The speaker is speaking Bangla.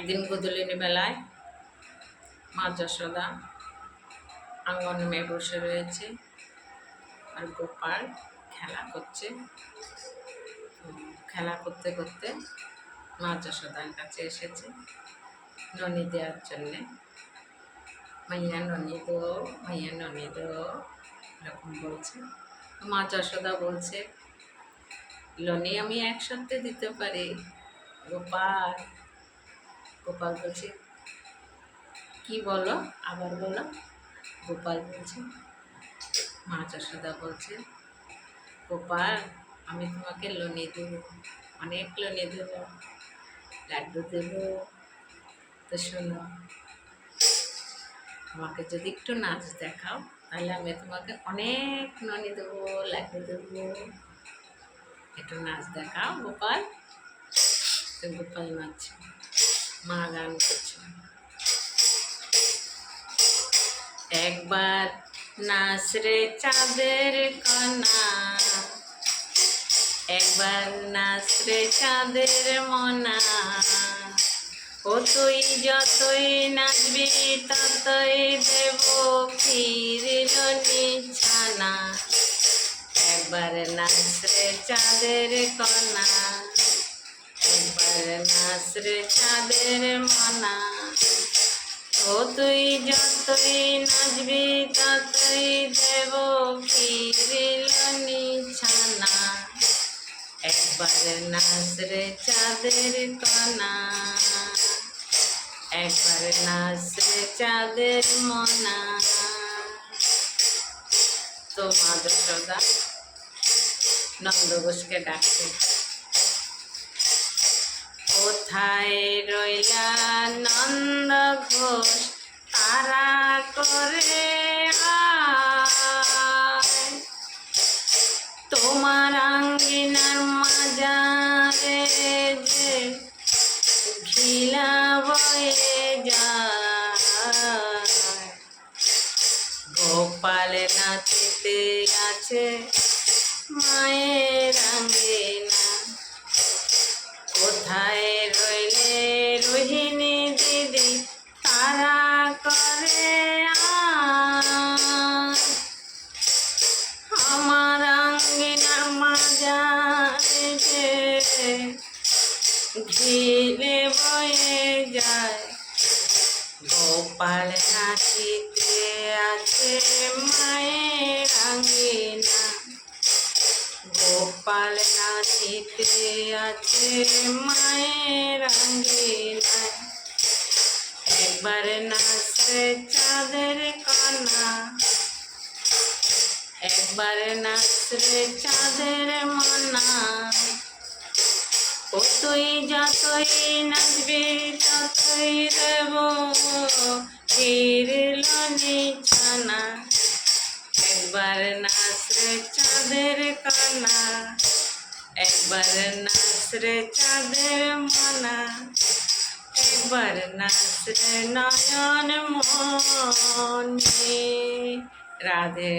একদিন গোধূলি বেলায় মা যশোদা আঙ্গনে মেয়ে বসে রয়েছে আর গোপাল খেলা করছে। খেলা করতে করতে মা যশোদার কাছে এসেছে ননি দেওয়ার জন্যে। মাইয়া ননি দো, মাইয়া ননি দো, এরকম বলছে। মা যশোদা বলছে, লনি আমি এক সপ্তাহে দিতে পারি। গোপাল গোপাল বলছে, কি বলো, আবার বলো। গোপাল বলছে, মা যশোদা বলছে, গোপাল আমি তোমাকে লনি দেব, অনেক লনি দেব, লাড্ডু দেব। তো শোনো, আমাকে যদি একটু নাচ দেখাও তাহলে আমি তোমাকে অনেক লনি দেবো, লাড্ডু দেবো। একটু নাচ দেখাও গোপাল। তো গোপাল নাচছে, মা গান করছে। একবার নাচ রে চাঁদের কণা, একবার নাচ রে চাঁদের মনা। ও তুই যতই নাচবি ততই দেব ক্ষীর ছানা। একবার নাচ রে চাঁদের কণা, একবার নাচ রে চাঁদের মনা। ও তুই যতই নাচবি ততই দেব ক্ষীর ছানা। একবার নাচ রে চাঁদের কণা, একবার নাচ রে চাঁদের মনা। তো মা যশোদা নন্দ ঘোষকে ডাকছে, কোথায় রইলা নন্দ ঘোষ, তারা করে আয়। তোমার আঙ্গিনার মাজারে যে ঘিলা বয়ে যায়। গোপাল নাচিতে আছে মায়ের আঙ্গিনা। কোথায় রইলে রোহিণী দিদি, তারা করে আয়। আমার আঙ্গিনা মাজারে যে ঘিরে বয়ে যায়। গোপাল নাচিতে আছে মায়ের আঙ্গিনা। গোপাল নাচিতে আছে মায়ের আঙ্গিনায়। একবার নাচ রে চাঁদের কণা, একবার নাচ রে চাঁদের মনা। ও তুই যতই নাচবি ততই দেব ক্ষীর ছানা। একবার নাচ রে চাঁদের কণা, একবার নাচ রে চাঁদের মনা। একবার নাচ রে নয়ন মনি। রাধে।